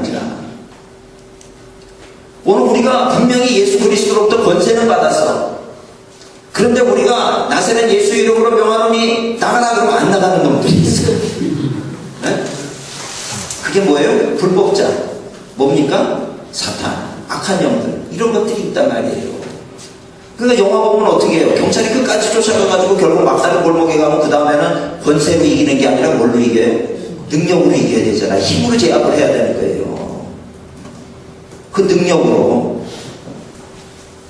하는지라. 오늘 우리가 분명히 예수 그리스도로부터 권세는 받았어. 그런데 우리가 나사렛 예수 이름으로 명하노니 나가라 그러면 안 나가는 놈들이 있어요. 네? 그게 뭐예요? 불법자. 뭡니까? 사탄, 악한 영들, 이런 것들이 있단 말이에요. 그러니까 영화 보면 어떻게 해요? 경찰이 끝까지 쫓아가가지고 결국 막다른 골목에 가면 그 다음에는 권세로 이기는 게 아니라 뭘로 이겨요? 능력으로 이겨야 되잖아. 힘으로 제압을 해야 되는 거예요. 그 능력으로.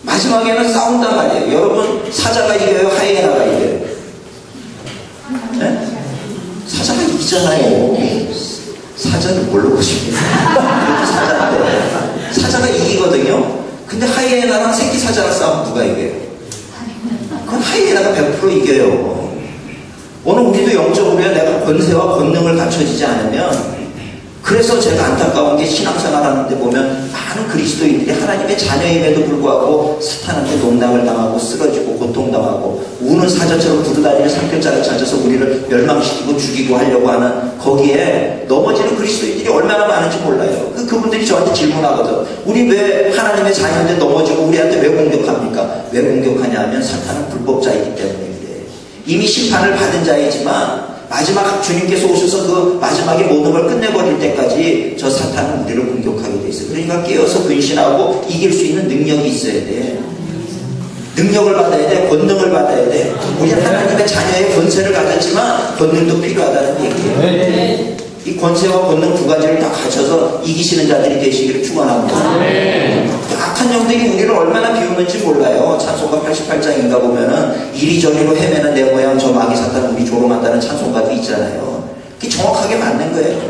마지막에는 싸운단 말이에요. 여러분, 사자가 이겨요? 하이에나가 이겨요? 네? 사자가 이기잖아요. 사자를 뭘로 보십니까? 사자인데. 사자가 이기거든요. 근데 하이에나랑 새끼 사자랑 싸우면 누가 이겨요? 그건 하이에나가 100% 이겨요. 오늘 우리도 영적으로요, 내가 권세와 권능을 갖춰지지 않으면, 그래서 제가 안타까운 게 신앙생활 하는데 보면 많은 그리스도인들이 하나님의 자녀임에도 불구하고 사탄한테 농락을 당하고 쓰러지고 고통당하고 우는 사자처럼 두루다니는 산길자를 찾아서 우리를 멸망시키고 죽이고 하려고 하는 거기에 넘어지는 그리스도인들이 얼마나 많은지 몰라요. 그분들이 저한테 질문하거든. 우리 왜 하나님의 자녀인데 넘어지고 우리한테 왜 공격합니까? 왜 공격하냐 하면 사탄은 불법자이기 때문에 그래. 이미 심판을 받은 자이지만 마지막 주님께서 오셔서 그 마지막에 모든 걸 끝내버릴 때까지 저 사탄은 우리를 공격하게 돼 있어요. 그러니까 깨어서 근신하고 이길 수 있는 능력이 있어야 돼. 능력을 받아야 돼. 권능을 받아야 돼. 우리는 하나님의 자녀의 권세를 가졌지만 권능도 필요하다는 얘기예요. 이 권세와 권능 두 가지를 다 갖춰서 이기시는 자들이 되시기를 축원합니다. 악한 영들이 우리를 얼마나 비우는지 몰라요. 찬송가 88장인가 보면은 이리저리로 헤매는 내 모양 저 마귀 사탄 우리 조롱한다는 찬송가도 있잖아요. 그게 정확하게 맞는 거예요.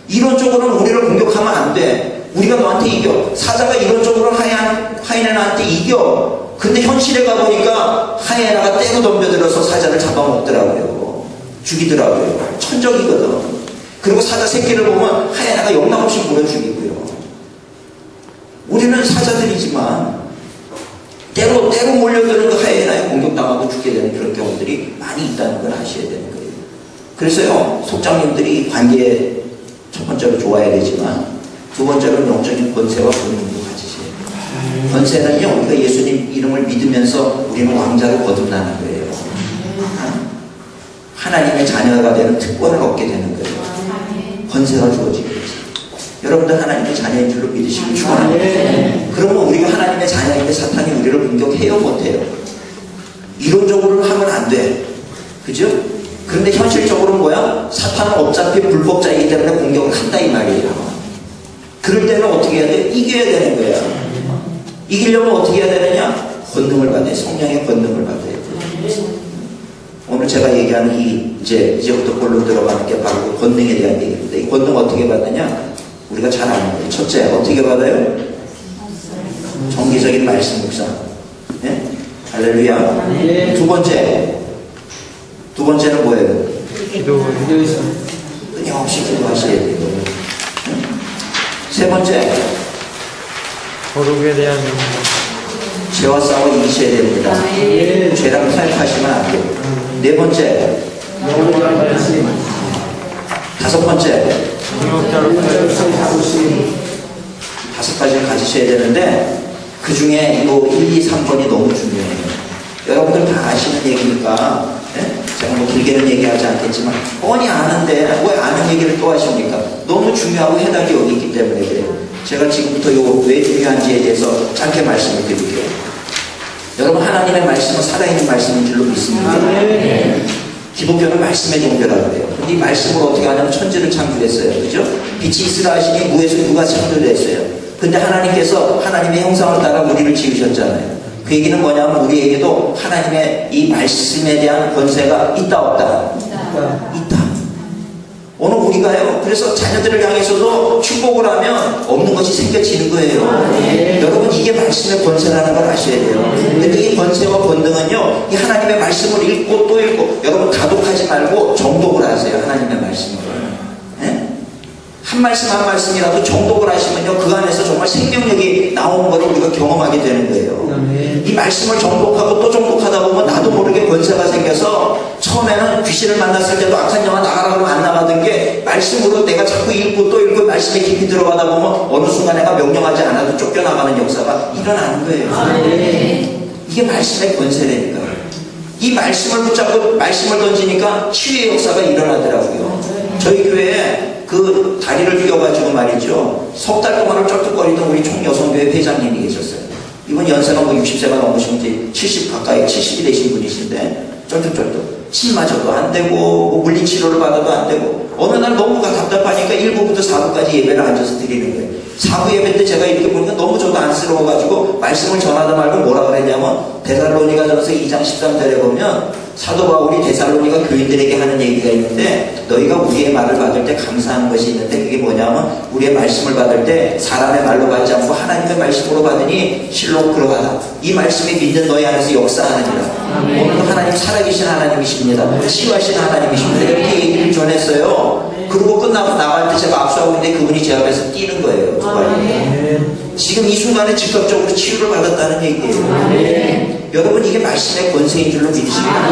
이론적으로는 우리를 공격하면 안 돼. 우리가 너한테 이겨. 사자가 이론적으로 하이에나한테 이겨. 근데 현실에 가보니까 하이에나가 떼고 덤벼들어서 사자를 잡아먹더라고요. 죽이더라고요. 천적이거든. 그리고 사자 새끼를 보면 하이에나가 영락없이 물어 죽이고요. 우리는 사자들이지만 때로 몰려드는 그 하이에나에 공격당하고 죽게 되는 그런 경우들이 많이 있다는 걸 아셔야 되는 거예요. 그래서요, 속장님들이 관계에 첫 번째로 좋아야 되지만 두 번째로는 영적인 권세와 권능도 가지셔야 돼요. 권세는요, 우리가 예수님 이름을 믿으면서 우리는 왕자로 거듭나는 거예요. 하나님의 자녀가 되는 특권을 얻게 되는 거예요. 권세가 주어지겠지. 여러분들 하나님의 자녀인 줄로 믿으시고 축원합니다. 그러면 우리가 하나님의 자녀인데 사탄이 우리를 공격해요, 못해요? 이론적으로는 하면 안 돼. 그죠? 그런데 현실적으로는 뭐야? 사탄은 어차피 불법자이기 때문에 공격을 한다 이 말이에요. 그럴 때는 어떻게 해야 돼? 이겨야 되는 거야. 이기려면 어떻게 해야 되느냐? 권능을 받아야 돼. 성령의 권능을 받아야 돼. 오늘 제가 얘기하는 이제부터 본론 들어가는 게 바로 그 권능에 대한 얘기입니다. 이 권능 어떻게 받느냐? 우리가 잘 아는 거예요. 첫째, 어떻게 받아요? 정기적인 말씀 묵상. 네? 할렐루야. 두 번째는 뭐예요? 끊임없이 기도하셔야 돼요. 세 번째, 거룩에 대한 죄와 싸워 이기셔야 됩니다. 죄랑 타협하시면 안 돼요. 네 번째, 다섯 번째, 다섯 가지를 가지셔야 되는데 그 중에 이 1, 2, 3번이 너무 중요해요. 여러분들 다 아시는 얘기니까 제가 뭐 길게는 얘기하지 않겠지만 뻔히 아는데 왜 아는 얘기를 또 하십니까? 너무 중요하고 해답이 여기 있기 때문에 그래요. 제가 지금부터 왜 중요한지에 대해서 짧게 말씀을 드릴게요. 여러분 하나님의 말씀은 살아있는 말씀인 줄로 믿습니다. 기독교는 말씀의 종교라고 그래요. 근데 이 말씀을 어떻게 하냐면 천지를 창조했어요. 그죠? 빛이 있으라 하시니 무에서 누가 창조를 했어요. 근데 하나님께서 하나님의 형상을 따라 우리를 지으셨잖아요. 그 얘기는 뭐냐면 우리에게도 하나님의 이 말씀에 대한 권세가 있다 없다? 있다. 오늘 우리가요, 그래서 자녀들을 향해서도 축복을 하면 없는 것이 생겨지는 거예요. 여러분 이게 말씀의 권세라는 걸 아셔야 돼요. 근데 이 권세와 권능은요, 이 하나님의 말씀을 읽고 또 읽고, 여러분 가독하지 말고 정독을 하세요. 하나님의 말씀을. 한 말씀 한 말씀이라도 정독을 하시면요, 그 안에서 정말 생명력이 나오는 것을 우리가 경험하게 되는 거예요. 이 말씀을 정독하고 또 정독하다 보면 나도 모르게 권세가 생겨서 처음에는 귀신을 만났을 때도 악한 영화 나가라 그러면 안 나가던 게 말씀으로 내가 자꾸 읽고 또 읽고 말씀에 깊이 들어가다 보면 어느 순간 내가 명령하지 않아도 쫓겨나가는 역사가 일어나는 거예요. 이게 말씀의 권세라니까요. 이 말씀을 붙잡고 말씀을 던지니까 치유의 역사가 일어나더라고요. 저희 교회에 그 다리를 휘어가지고 말이죠, 석 달 동안을 쩔뚝거리던 우리 총여성교회 회장님이 계셨어요. 이분 연세가 뭐 60세가 넘으신 지 70 가까이 70이 되신 분이신데 쩔뚝쩔뚝 침 맞아도 안 되고 뭐 물리치료를 받아도 안 되고 어느 날 너무 답답하니까 1부부터 4부까지 예배를 앉아서 드리는 거예요. 4부 예배 때 제가 이렇게 보니까 너무 저도 안쓰러워가지고 말씀을 전하다 말고 뭐라 그랬냐면, 데살로니가전서 2장 13절에 보면 사도 바울이 데살로니가 교인들에게 하는 얘기가 있는데, 너희가 우리의 말을 받을 때 감사하는 것이 있는데 그게 뭐냐면, 우리의 말씀을 받을 때 사람의 말로 받지 않고 하나님의 말씀으로 받으니 실로 그러하다. 이 말씀이 믿는 너희 안에서 역사하느니라. 오늘도 하나님 살아계신 하나님이십니다. 치유하신 하나님이십니다. 이렇게 얘기를 전했어요. 그리고 끝나고 나갈 때 제가 압수하고 있는데 그분이 제 앞에서 뛰는 거예요. 지금 이 순간에 직접적으로 치유를 받았다는 얘기예요. 여러분, 이게 말씀의 권세인 줄로 믿으십니다.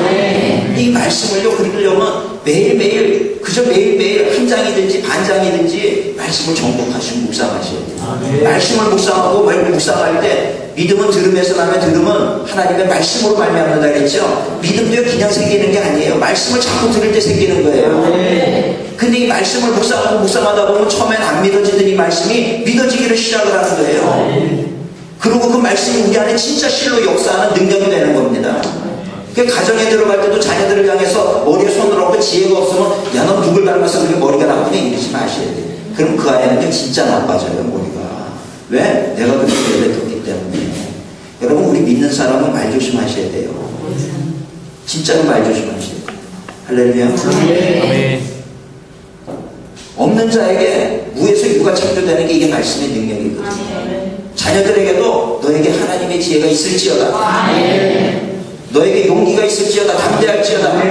이 말씀을요, 그리려면 매일매일, 그저 매일매일 한 장이든지 반 장이든지 말씀을 정독하시고 묵상하셔야 돼요. 말씀을 묵상하고 묵상할 때 믿음은 들음에서 나면 들음은 하나님의 말씀으로 말미암는다 그랬죠. 믿음도요, 그냥 생기는 게 아니에요. 말씀을 자꾸 들을 때 생기는 거예요. 근데 이 말씀을 묵상하고 묵상하다 보면 처음엔 안 믿어지던 이 말씀이 믿어지기를 시작을 하는 거예요. 그리고 그 말씀이 우리 안에 진짜 실로 역사하는 능력이 되는 겁니다. 그 가정에 들어갈 때도 자녀들을 향해서 머리에 손을 얹고 지혜가 없으면, 야, 너 누굴 닮아서 그렇게 머리가 나쁘냐 이러지 마셔야 돼. 그럼 그 아이는요, 진짜 나빠져요, 머리가. 왜? 내가 그렇게 내뱉었기 때문에. 여러분, 우리 믿는 사람은 말 조심하셔야 돼요. 진짜로 말 조심하셔야 돼요. 할렐루야. 아멘. 없는 자에게 무에서 유가 창조되는 게 이게 말씀의 능력이거든요. 자녀들에게도 너에게 하나님의 지혜가 있을지어다. 너에게 용기가 있을지어다. 담대할지어다.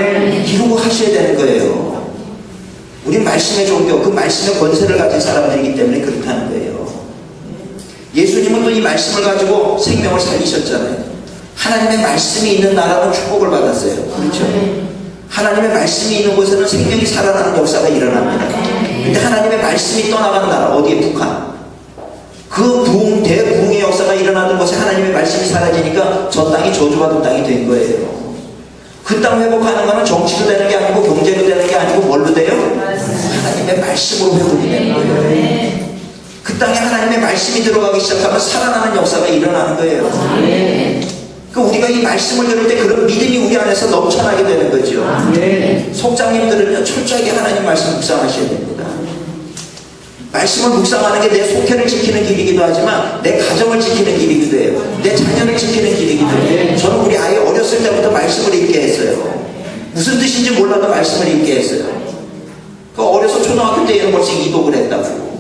이러고 하셔야 되는 거예요. 우린 말씀의 종교, 그 말씀의 권세를 가진 사람들이기 때문에 그렇다는 거예요. 예수님은 또 이 말씀을 가지고 생명을 살리셨잖아요. 하나님의 말씀이 있는 나라는 축복을 받았어요. 그렇죠? 하나님의 말씀이 있는 곳에는 생명이 살아나는 역사가 일어납니다. 근데 하나님의 말씀이 떠나간 나라, 어디에? 북한. 그 대부흥의 역사가 일어나던 곳에 하나님의 말씀이 사라지니까 저 땅이 저주받은 땅이 된 거예요. 그 땅 회복하는 거는 정치로 되는 게 아니고 경제로 되는 게 아니고 뭘로 돼요? 하나님의 말씀으로 회복이 되는 거예요. 그 땅에 하나님의 말씀이 들어가기 시작하면 살아나는 역사가 일어나는 거예요. 그러니까 우리가 이 말씀을 들을 때 그런 믿음이 우리 안에서 넘쳐나게 되는 거죠. 속장님들은요, 철저하게 하나님 말씀 묵상하셔야 됩니다. 말씀을 묵상하는 게 내 속회를 지키는 길이기도 하지만 내 가정을 지키는 길이기도 해요. 내 자녀를 지키는 길이기도 해요. 저는 우리 아이 어렸을 때부터 말씀을 읽게 했어요. 무슨 뜻인지 몰라도 말씀을 읽게 했어요. 그 어려서 초등학교 때 얘는 벌써 이독을 했다고.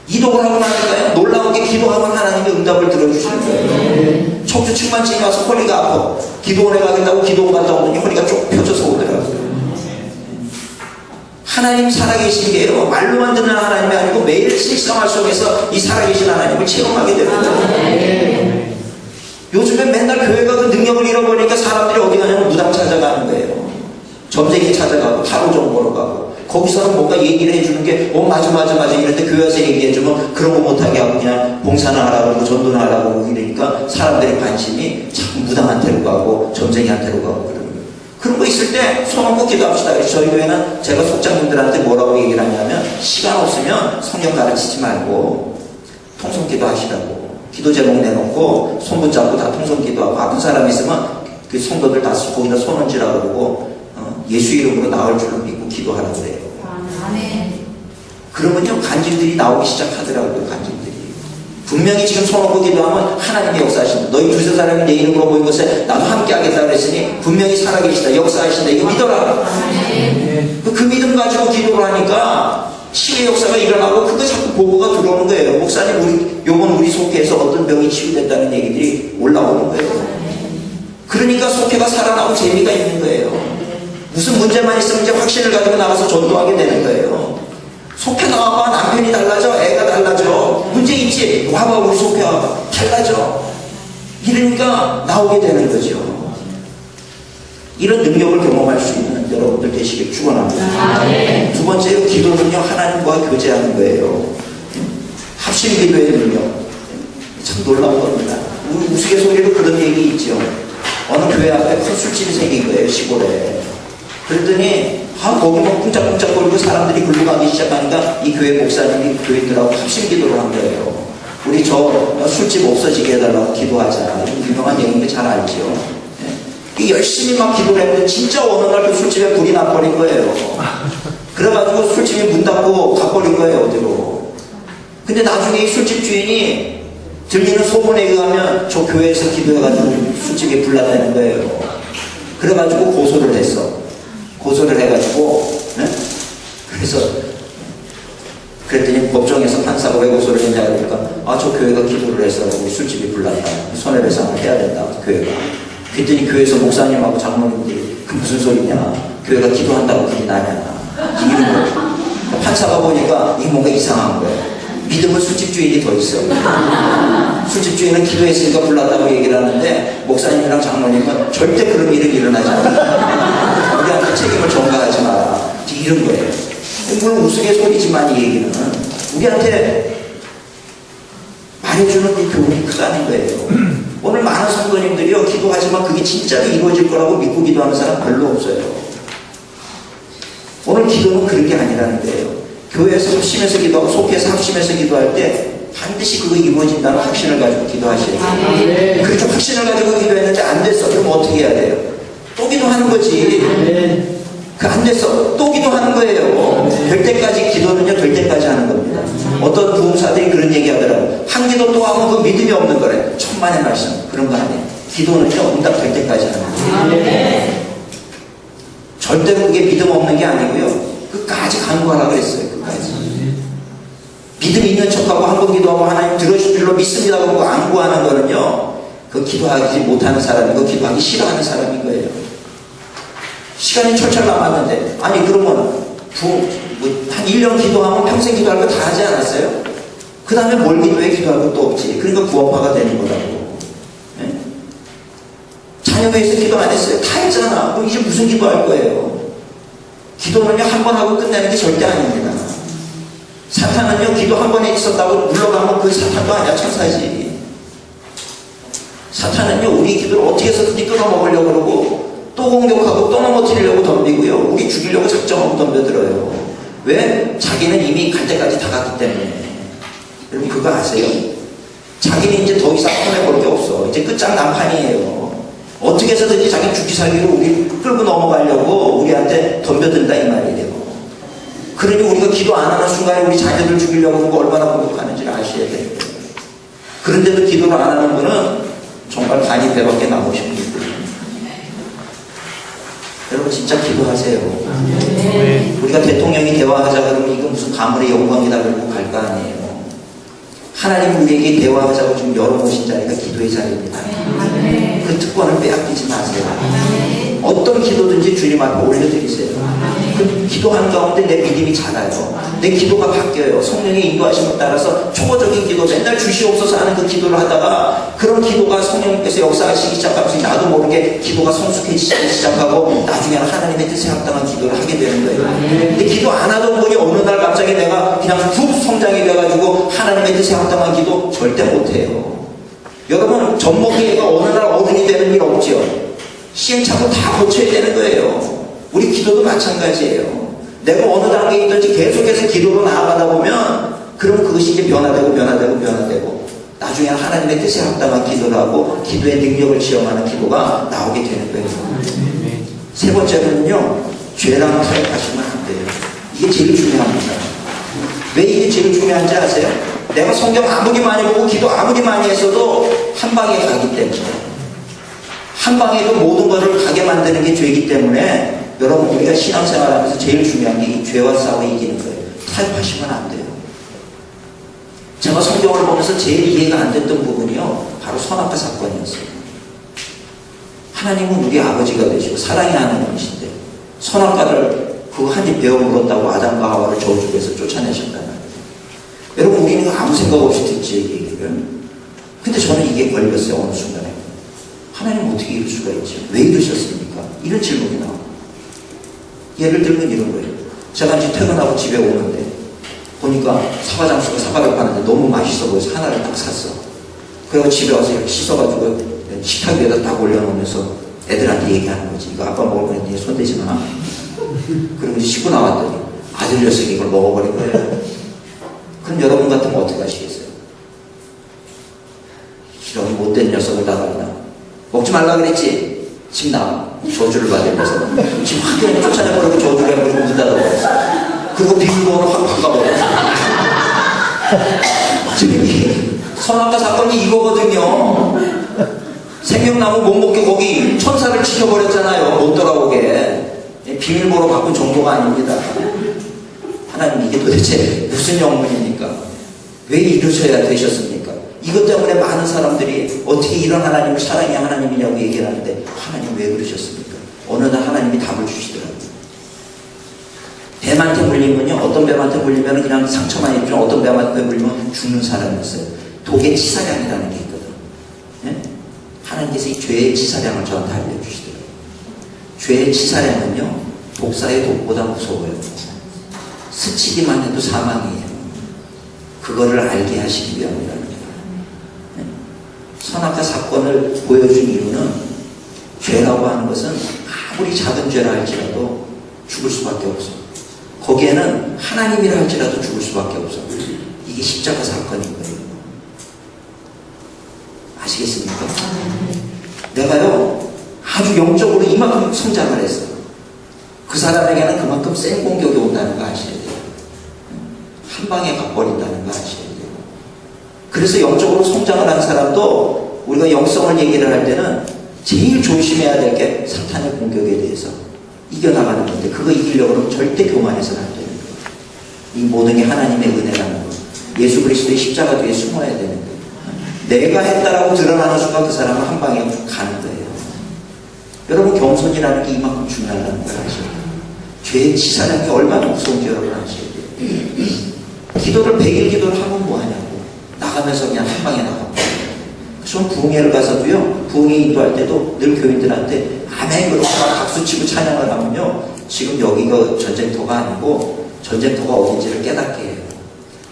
이독을 하고 나니까요, 놀라운 게 기도하면 하나님의 응답을 들어주시는 거예요. 척추 측만증이 와서 허리가 아파. 기도원에 가겠다고 기도 갔다 오더니 허리가 쭉 펴져서 오더라고요. 하나님 살아계신 게요, 말로만 듣는 하나님이 아니고 매일 실생활 속에서 이 살아계신 하나님을 체험하게 되는 거예요. 요즘에 맨날 교회가 그 능력을 잃어버리니까 사람들이 어디 가냐면 무당 찾아가는 거예요. 점쟁이 찾아가고 타로 정보로 가고, 거기서는 뭔가 얘기를 해주는 게 맞아 이런데 교회 와서 얘기해주면 그런 거 못하게 하고 그냥 봉사나 하라고 그러고 전도나 하라고 그러고 이러니까 사람들의 관심이 자꾸 무당한테로 가고 점쟁이한테로 가고 그러는 거예요. 그런 거 있을 때 손 얹고 기도합시다. 그래서 저희 교회는 제가 속장님들한테 뭐라고 얘기를 하냐면, 시간 없으면 성경 가르치지 말고 통성기도 하시라고. 기도 제목 내놓고 손 붙잡고 다 통성기도하고, 아픈 사람 있으면 그 성도들 다 거기다 손 얹으라고 그러고 예수 이름으로 나을 줄로 믿고 기도하라고 그래요. 그러면요, 간질들이 나오기 시작하더라고요. 간질들이. 분명히 지금 손 얹고 기도하면 하나님의 역사하신다. 너희 두세 사람이 내 이름으로 모인 것에 나도 함께 하겠다 그랬으니 분명히 살아계시다. 역사하신다. 이거 믿어라. 그 믿음 가지고 기도를 하니까 치유의 역사가 일어나고 그거 자꾸 보고가 들어오는 거예요. 목사님, 요번 우리 속회에서 어떤 병이 치유됐다는 얘기들이 올라오는 거예요. 그러니까 속회가 살아나고 재미가 있는 거예요. 무슨 문제만 있으면 이제 확신을 가지고 나가서 전도하게 되는 거예요. 속해 나와봐. 남편이 달라져, 애가 달라져. 문제 있지? 와봐, 우리 속해 와봐. 달라져. 이러니까 나오게 되는 거죠. 이런 능력을 경험할 수 있는 여러분들 되시길 축원합니다. 두 번째로 기도는요, 하나님과 교제하는 거예요. 합심 기도의 능력. 참 놀라운 겁니다. 우리 우스갯소리로 그런 얘기 있죠. 어느 교회 앞에 큰 술집이 생긴 거예요, 시골에. 그랬더니 거기 뭐 쿵짝쿵짝거리고 사람들이 글로 가기 시작하니까 이 교회 목사님이 교인들하고 합심 기도를 한 거예요. 우리 저 술집 없어지게 해달라고 기도하자. 유명한 얘기인데 잘 알죠. 열심히 막 기도를 했는데 진짜 어느 날 그 술집에 불이 나버린 거예요. 그래가지고 술집이 문 닫고 가버린 거예요, 어디로. 근데 나중에 이 술집 주인이 들리는 소문에 의하면 저 교회에서 기도해가지고 술집이 불났다는 거예요. 그래가지고 고소를 했어. 고소를 해가지고, 네? 그래서 그랬더니 법정에서 판사가 왜 고소를 했냐 그러니까 저 교회가 기도를 해서 우리 술집이 불났다. 손해배상을 해야 된다, 교회가. 그랬더니 교회에서 목사님하고 장로님들이 그 무슨 소리냐, 교회가 기도한다고 그게 나냐, 이런 거예요. 판사가 보니까 이게 뭔가 이상한 거예요. 믿음은 술집 주인이 더 있어. 술집 주인은 기도했으니까 불났다고 얘기를 하는데 목사님이랑 장로님은 절대 그런 일은 일어나지 않아. 우리한테 책임을 전가하지 마라. 이런 거예요. 물론 우스갯소리지만 이 얘기는 우리한테 말해주는 그 교훈이 크다는 거예요. 오늘 많은 성도님들이요, 기도하지만 그게 진짜로 이루어질 거라고 믿고 기도하는 사람 별로 없어요. 오늘 기도는 그런 게 아니라는 거예요. 교회에서 합심해서 기도하고 속해서 합심해서 기도할 때 반드시 그거 이루어진다는 확신을 가지고 기도하셔야 돼요. 그렇게 확신을 가지고 기도했는데 안 됐어. 그럼 어떻게 해야 돼요? 또 기도하는 거지. 그 안 됐어. 또 기도하는 거예요. 될 때까지 기도는요, 될 때까지 하는 겁니다. 어떤 부흥사들이 그런 얘기 하더라고요. 한 기도 또 하면 그 믿음이 없는 거래. 천만의 말씀. 그런 거 아니에요. 기도는요, 응답될 때까지 하는 거예요. 절대로 그게 믿음 없는 게 아니고요. 끝까지 간구하라 그랬어요. 끝까지. 믿음 있는 척하고 한 번 기도하고 하나님 들어줄 줄로 믿습니다 그러고 안 구하는 거는요, 그 기도하지 못하는 사람이고 기도하기 싫어하는 사람인 거예요. 시간이 철철 남았는데, 아니 그러면 한 1년 기도하면 평생 기도할 거 다 하지 않았어요? 그 다음에 뭘 기도해? 기도할 것도 없지. 그러니까 구원파가 되는 거라고. 네? 자녀 위해서 기도 안 했어요? 다 했잖아. 그럼 이제 무슨 기도할 거예요? 기도는요, 한 번 하고 끝내는 게 절대 아닙니다. 사탄은요, 기도 한 번에 있었다고 물러가면 그 사탄도 아니야, 천사지. 사탄은요, 우리 기도를 어떻게 해서든지 끊어먹으려고 그러고 또 공격하고 또 넘어뜨리려고 덤비고요, 우리 죽이려고 작정하고 덤벼들어요. 왜? 자기는 이미 갈 때까지 다 갔기 때문에. 여러분 그거 아세요? 자기는 이제 더 이상 손해볼 게 없어. 이제 끝장난판이에요. 어떻게 해서든지 자기 죽기 살기로 우리 끌고 넘어가려고 우리한테 덤벼든다 이 말이에요. 그러니 우리가 기도 안 하는 순간에 우리 자녀들 죽이려고 하는 거 얼마나 공격하는지를 아셔야 돼요. 그런데도 기도를 안 하는 분은 정말 간이 배밖에 나오신 분들. 여러분 진짜 기도하세요. 우리가 대통령이 대화하자 그러면 이거 무슨 가물의 영광이다 그러고 갈 거 아니에요. 하나님 우리에게 대화하자고 좀 열어놓으신 자리가 기도의 자리입니다. 그 특권을 빼앗기지 마세요. 어떤 기도든지 주님 앞에 올려드리세요. 그 기도하는 가운데 내 믿음이 자라요. 내 기도가 바뀌어요. 성령의 인도하심에 따라서 초보적인 기도, 맨날 주시옵소서 하는 그 기도를 하다가 그런 기도가 성령님께서 역사하시기 시작하면서 나도 모르게 기도가 성숙해지기 시작하고 나중에는 하나님의 뜻에 합당한 기도를 하게 되는 거예요. 근데 기도 안 하던 분이 어느 날 갑자기 내가 그냥 훅 성장이 돼가지고 하나님의 뜻에 합당한 기도 절대 못해요. 여러분 젖먹이가 어느 날 어른이 되는 일 없죠. 시행착오 다 고쳐야 되는 거예요. 우리 기도도 마찬가지예요. 내가 어느 단계에 있든지 계속해서 기도로 나아가다 보면 그럼 그것이 이제 변화되고 나중에는 하나님의 뜻에 합당한 기도를 하고 기도의 능력을 체험하는 기도가 나오게 되는 거예요. 세 번째는요, 죄랑 타협하시면 안 돼요. 이게 제일 중요합니다. 왜 이게 제일 중요한지 아세요? 내가 성경 아무리 많이 보고 기도 아무리 많이 했어도 한 방에 가기 때문에, 한 방에도 모든 것을 가게 만드는 게 죄이기 때문에 여러분 우리가 신앙생활하면서 제일 중요한 게 이 죄와 싸워 이기는 거예요. 타협하시면 안 돼요. 제가 성경을 보면서 제일 이해가 안 됐던 부분이요, 바로 선악과 사건이었어요. 하나님은 우리 아버지가 되시고 사랑의 하나님이신데 선악과를 그거 한 입 베어 물었다고 아담과 하와를 저주에서 쫓아내셨단 말이에요. 여러분, 우리는 아무 생각 없이 듣지, 이 얘기를. 근데 저는 이게 걸렸어요, 어느 순간에. 하나님 어떻게 이럴 수가 있지? 왜 이러셨습니까? 이런 질문이 나와요. 예를 들면 이런 거예요. 제가 이제 퇴근하고 집에 오는데 보니까 사과장수가 사과를 파는데 너무 맛있어 보여서 하나를 딱 샀어. 그리고 집에 와서 이렇게 씻어가지고 식탁 위에다 딱 올려놓으면서 애들한테 얘기하는 거지. 이거 아빠 먹을 거니 손대지 마. 그리고 이제 씻고 나왔더니 아들 녀석이 이걸 먹어버린 거예요. 그럼 여러분 같으면 어떻게 하시겠어요? 이런 못된 녀석을 나가나. 먹지 말라 그랬지? 지금 나와. 저주를 받으면서. 지금 학교에 쫓아내버리고 저주를 해버리고 문 닫아버렸어. 그리고 비밀번호 확 바꿔버렸어. 지금 선악과 사건이 이거거든요. 생명나무 못 먹게 거기 천사를 지켜버렸잖아요. 못 돌아오게. 비밀번호 바꾼 정도가 아닙니다. 하나님, 이게 도대체 무슨 영문입니까? 왜 이러셔야 되셨습니까? 이것 때문에 많은 사람들이 어떻게 이런 하나님을 사랑의 하나님이냐고 얘기를 하는데, 하나님 왜 그러셨습니까? 어느 날 하나님이 답을 주시더라고요. 뱀한테 물리면요, 어떤 뱀한테 물리면 그냥 상처만 입죠. 어떤 뱀한테 물리면 죽는 사람이 있어요. 독의 치사량이라는 게 있거든. 네? 하나님께서 이 죄의 치사량을 저한테 알려주시더라고요. 죄의 치사량은요, 독사의 독보다 무서워요. 스치기만 해도 사망이에요. 그거를 알게 하시기 위함이라는 거예요. 네? 선악과 사건을 보여준 이유는, 죄라고 하는 것은 아무리 작은 죄라 할지라도 죽을 수밖에 없어. 거기에는 하나님이라 할지라도 죽을 수밖에 없어. 이게 십자가 사건인 거예요. 아시겠습니까? 내가요, 아주 영적으로 이만큼 성장을 했어. 그 사람에게는 그만큼 센 공격이 온다는 거 아셔야 돼요. 한 방에 가버린다는 거 아셔야 돼요. 그래서 영적으로 성장을 한 사람도 우리가 영성을 얘기를 할 때는 제일 조심해야 될 게 사탄의 공격에 대해서 이겨나가는 건데, 그거 이기려고 하면 절대 교만해서는 안 되는 거예요. 이 모든 게 하나님의 은혜라는 거. 예수 그리스도의 십자가 뒤에 숨어야 되는 거예요. 내가 했다라고 드러나는 순간 그 사람은 한 방에 가는 거예요. 여러분, 겸손이라는 게 이만큼 중요하다는 걸 아셔야 돼요. 죄의 치사량이 얼마나 무서운지 여러분 아셔야 돼요. 기도를 100일 기도를 하면 뭐하냐고. 나가면서 그냥 한 방에 나가고. 전 부흥회를 가서도요, 부흥회 인도할 때도 늘 교인들한테 아멘 그러고 박수치고 찬양을 하면요, 지금 여기가 전쟁터가 아니고 전쟁터가 어딘지를 깨닫게 해요.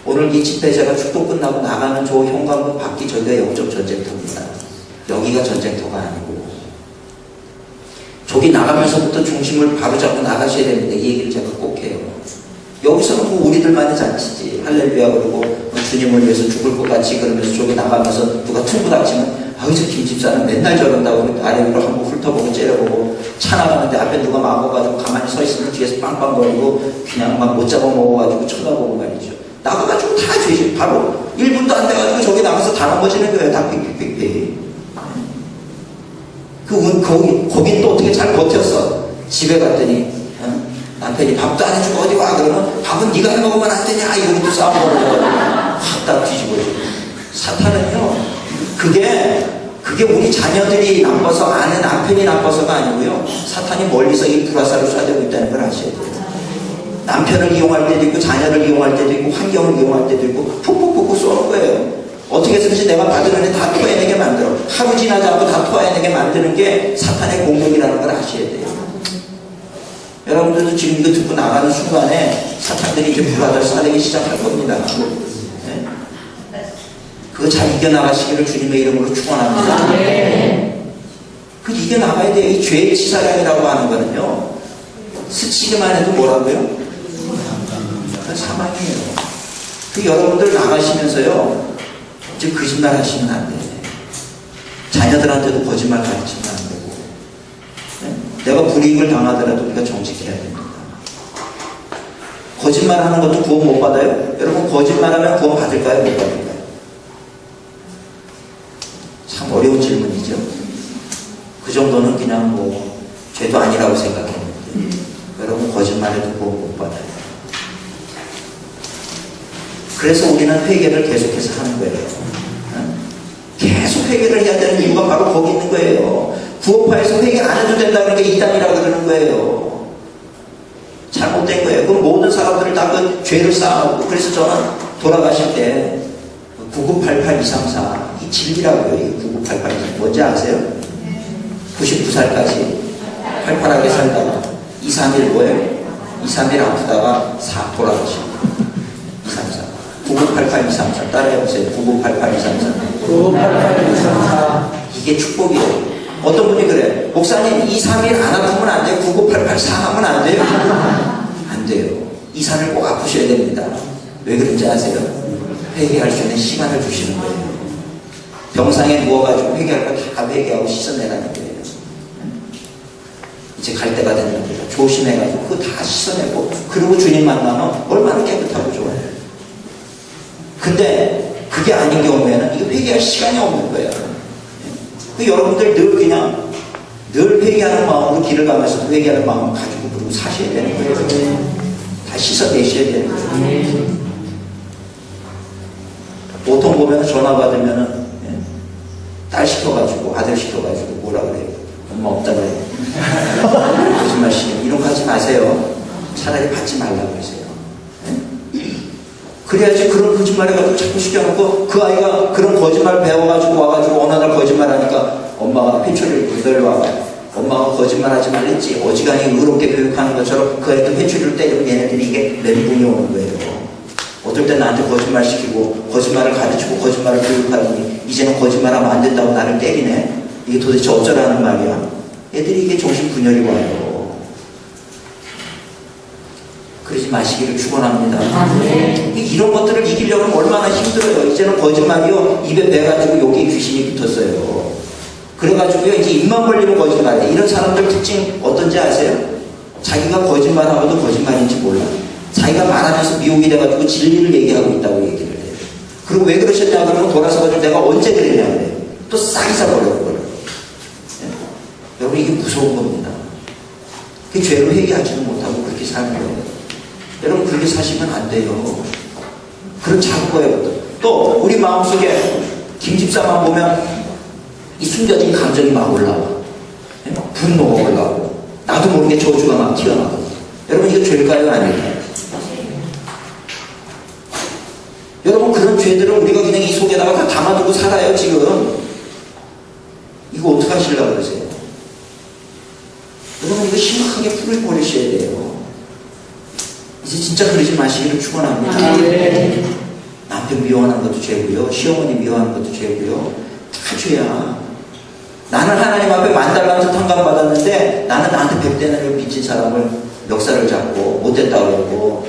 오늘 이 집회 제가 축도 끝나고 나가는 저 현관문 밖이 저희가 영적 전쟁터입니다. 여기가 전쟁터가 아니고. 저기 나가면서부터 중심을 바로잡고 나가셔야 되는데, 이 얘기를 제가 꼭 해요. 여기서는 뭐 우리들만의 잔치지. 할렐루야 그러고 주님을 위해서 죽을 것 같이 그러면서 저기 나가면서 누가 퉁고 닥치면, 아유 저 김집사는 맨날 저런다고 아래 위로 한번 훑어보고 째려보고, 차 나가는데 앞에 누가 막아가지고 가만히 서 있으면 뒤에서 빵빵거리고 그냥 막 못 잡아먹어가지고 쳐다보고 말이죠. 나가가지고 다 죄지. 바로 1분도 안 돼가지고 저기 나가서 다 넘어지는 거예요. 다 삑삑삑삑. 거긴 또 어떻게 잘 버텼어. 집에 갔더니 남편이 밥도 안 해주고 어디 와 그러면, 밥은 네가 해먹으면 안 되냐 이러고 또 싸움 벌어져가지고 확 다 뒤집어져. 사탄은요, 그게 우리 자녀들이 나빠서, 아내 남편이 나빠서가 아니고요, 사탄이 멀리서 이 불화살을 쏴대고 있다는 걸 아셔야 돼요. 남편을 이용할 때도 있고 자녀를 이용할 때도 있고 환경을 이용할 때도 있고 푹푹푹푹 쏘는 거예요. 어떻게 해서든지 내가 받은 은혜 다 토해내게 만들어. 하루 지나지 않고 다 토해내게 만드는 게 사탄의 공격이라는 걸 아셔야 돼요. 여러분들도 지금 이거 듣고 나가는 순간에 사탄들이 이제 불화를 쏴대기 시작할 겁니다. 네? 그거 잘 이겨나가시기를 주님의 이름으로 축원합니다. 그 이겨나가야 돼요. 이 죄의 치사량이라고 하는 거는요, 스치기만 해도 뭐라고요? 사망이에요. 그 여러분들 나가시면서요, 이제 거짓말 하시면 안 돼요. 자녀들한테도 거짓말 가르치면 안 되고, 네? 내가 불이익을 당하더라도 우리가 정직해야 됩니다. 거짓말 하는 것도 구원 못 받아요? 여러분, 거짓말하면 구원 받을까요? 못 받을까요? 참 어려운 질문이죠. 그 정도는 그냥 뭐 죄도 아니라고 생각했는데, 여러분, 거짓말해도 구원 못 받아요. 그래서 우리는 회개를 계속해서 하는 거예요. 계속 회개를 해야 되는 이유가 바로 거기 있는 거예요. 구원파에서 회개 안 해도 된다 그러니까 이단이라고 그러는 거예요. 잘못된 거예요. 그 모든 사람들을 다 그 죄를 쌓아놓고, 그래서 저는 돌아가실 때 9988234 이 진리라고요. 이 9988234 뭔지 아세요? 99살까지 팔팔하게 살다가 2, 3일 뭐예요? 2, 3일 아프다가 돌아가시고 234 9988234 따라해보세요. 9988234 9988234 이게 축복이에요. 어떤 분이 그래, 목사님 2, 3일 안 아프면 안 돼요? 99884 하면 안 돼요? 안 돼요. 2, 3일 꼭 아프셔야 됩니다. 왜 그런지 아세요? 회개할 수 있는 시간을 주시는 거예요. 병상에 누워가지고 회개할 거 다 회개하고 씻어내라는 거예요. 이제 갈 때가 되는 겁니다. 조심해가지고 그거 다 씻어내고, 그리고 주님 만나면 얼마나 깨끗하고 좋아요. 근데 그게 아닌 경우에는 이거 회개할 시간이 없는 거예요. 그 여러분들 늘 회개하는 마음으로 길을 가면서 회개하는 마음을 가지고 그러고 사셔야 되는 거예요. 다 씻어내셔야 되는 거예요. 보통 보면 전화 받으면은 딸 시켜가지고 아들 시켜가지고 뭐라 그래요? 엄마 없다 그래요. 거짓말시키면 이런 거 하지 마세요. 차라리 받지 말라고 그러세요. 그래야지 그런 거짓말 해가지고 자꾸 시켜놓고 그 아이가 그런 거짓말 배워가지고 와가지고 어느 날 거짓말하니까 엄마가 회초리를 들려와봐. 엄마가 거짓말하지 말랬지. 어지간히 의롭게 교육하는 것처럼 그 아이도 회초리를 때리면 얘네들이 이게 멘붕이 오는 거예요. 어떨 때 나한테 거짓말 시키고 거짓말을 가르치고 거짓말을 교육하더니 이제는 거짓말하면 안 된다고 나를 때리네. 이게 도대체 어쩌라는 말이야. 애들이 이게 정신분열이 와요. 그러지 마시기를 축원합니다. 이런 것들을 이기려면 얼마나 힘들어요. 이제는 거짓말이요 입에 배가지고 여기 귀신이 붙었어요. 그래가지고요 이제 입만 벌리면 거짓말이에요. 이런 사람들 특징 어떤지 아세요? 자기가 거짓말하고도 거짓말인지 몰라. 자기가 말하면서 미혹이 돼가지고 진리를 얘기하고 있다고 얘기를 해요. 그리고 왜 그러셨냐 그러면 돌아서가지고 내가 언제 그랬냐 그래요. 또 싹 잊어버려요. 여러분 이게 무서운 겁니다. 그 죄로 회개하지는 못하고 그렇게 살는 거예요. 여러분 그렇게 사시면 안 돼요. 그런 작은 또 우리 마음속에 김집사만 보면 이 숨겨진 감정이 막 올라와. 막 분노가 올라오고 나도 모르게 저주가 막 튀어나오고. 여러분 이거 죄일까요? 아닐까요? 여러분 그런 죄들은 우리가 그냥 이 속에다가 다 담아두고 살아요 지금. 이거 어떻게 하시려고 그러세요? 여러분 이거 심각하게 풀을 버리셔야 돼요. 이제 진짜 그러지 마시기를 축원합니다. 남편 미워하는 것도 죄고요. 시어머니 미워하는 것도 죄고요. 다 죄야. 나는 하나님 앞에 10,000달란트 탕감받았는데 나는 나한테 100대를 빚진 사람을 멱살을 잡고 못됐다고 그러고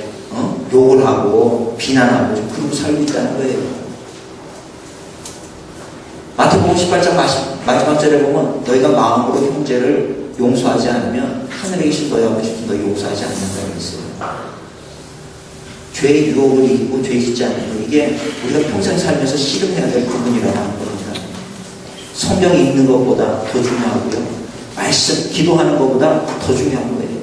욕을 하고 비난하고 그러고 살고 있다는 거예요. 마태복음 18장 마지막 절에 보면 너희가 마음으로 형제를 용서하지 않으면 하늘에 계신 너희 아버지도 너 용서하지 않는다고 했어요. 죄의 유혹을 이기고 죄 짓지 않는 거, 이게 우리가 평생 살면서 씨름해야 될 부분이라고 하는 겁니다. 성경 읽는 것보다 더 중요하고요. 말씀 기도하는 것보다 더 중요한 거예요.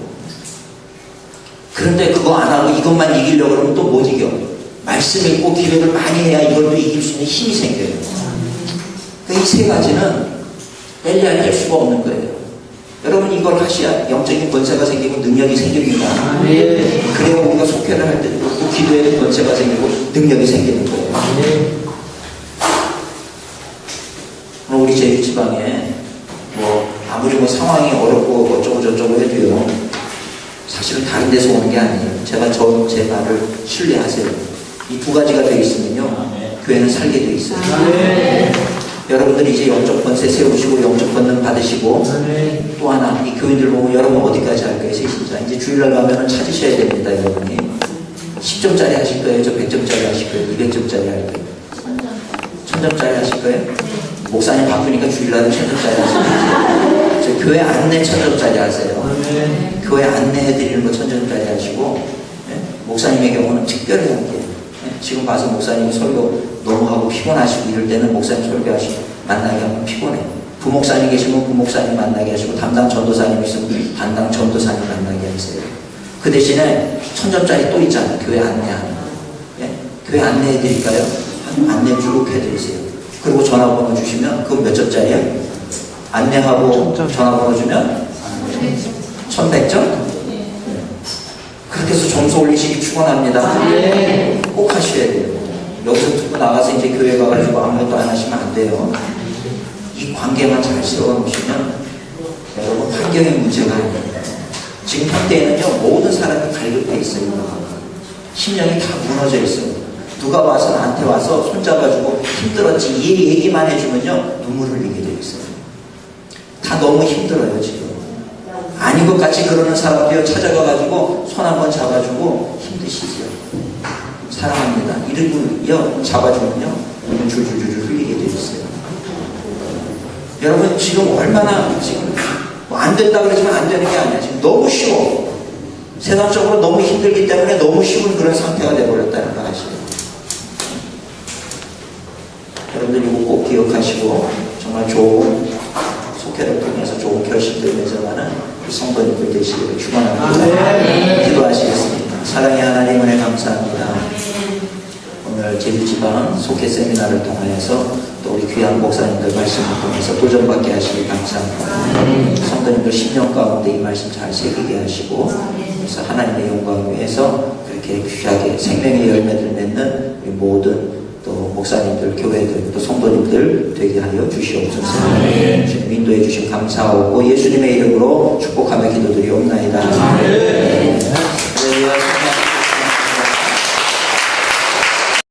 그런데 그거 안 하고 이것만 이기려고 그러면 또 못 이겨. 말씀 읽고 기도를 많이 해야 이걸 또 이길 수 있는 힘이 생겨요. 그러니까 이 세 가지는 뗄래야 수가 없는 거예요. 여러분 이걸 하셔야 영적인 권세가 생기고 능력이 생깁니다. 그래야 우리가 속회를 할 때 또 기도에 권세가 생기고 능력이 생기는 거예요. 오늘 우리 제주지방에 아무리 상황이 어렵고 어쩌고 저쩌고 해도요 사실은 다른 데서 오는 게 아니에요. 제가 제 말을 신뢰하세요. 이 두 가지가 되어 있으면요 교회는 살게 되어 있어요. 여러분들이 이제 영적 권세 세우시고 영적 권능 받으시고 또 하나 이 교인들 보면 여러분 어디까지 할 거예요? 세신자 이제 주일날 가면은 찾으셔야 됩니다. 여러분이 10점짜리 하실 거예요? 저 100점짜리 하실 거예요? 200점짜리 할 거예요? 1000점짜리 하실 거예요? 목사님 바쁘니까 주일날은 1000점짜리 하실 거예요? 저 교회 안내 1000점짜리 하세요. 교회 안내해드리는 거 1000점짜리 하시고 목사님의 경우는 특별히 할게요. 지금 봐서 목사님이 설교 너무 하고 피곤하시고 이럴 때는 목사님 설교하시고 만나게 하면 피곤해. 부목사님 계시면 부목사님 만나게 하시고 담당 전도사님 있으면 담당 전도사님 만나게 하세요. 그 대신에 1000점짜리 또 있잖아요. 교회 안내하는 거. 교회 안내해 드릴까요? 안내 쭉 해드리세요. 그리고 전화번호 주시면 그건 몇 점짜리야? 안내하고 전화번호 주면 1100점? 계속해서 점수 올리시기 축원합니다. 꼭 하셔야 돼요. 여기서 듣고 나가서 이제 교회 가가지고 아무것도 안 하시면 안 돼요. 이 관계만 잘 세워놓으시면 여러분 환경의 문제가 아니에요. 지금 현대에는요 모든 사람이 갈급해 있어요. 심령이 다 무너져 있어요. 누가 와서 나한테 와서 손잡아주고 힘들었지 이 얘기만 해주면요 눈물 흘리게 돼 있어요. 다 너무 힘들어요 지금. 아닌 것 같이 그러는 사람들이 찾아가가지고 손 한번 잡아주고 힘드시죠. 사랑합니다. 이러고요 잡아주면요 눈물 줄줄줄 흘리게 돼 있어요. 여러분 지금 얼마나 지금 뭐 안 된다 그러지만 안 되는 게 아니야. 지금 너무 쉬워. 세상적으로 너무 힘들기 때문에 너무 쉬운 그런 상태가 돼버렸다는 거 아시죠? 여러분들 이거 꼭 기억하시고 정말 좋은 속회를 통해서 좋은 결심들 맺어가는 성도님들 되시기를 축원합니다. 기도하시겠습니다. 사랑의 하나님 은혜 감사합니다. 오늘 제주지방 속회 세미나를 통하여서 또 우리 귀한 목사님들 말씀을 통해서 도전받게 하시기 감사합니다. 성도님들 10년 가운데 이 말씀 잘 새기게 하시고 그래서 하나님의 영광을 위해서 그렇게 귀하게 생명의 열매를 맺는 우리 모든 또 목사님들, 교회들, 또 성도님들 되게 하여 주시옵소서. 주님 인도해 주신 감사하고 예수님의 이름으로 축복하며 기도드리옵나이다.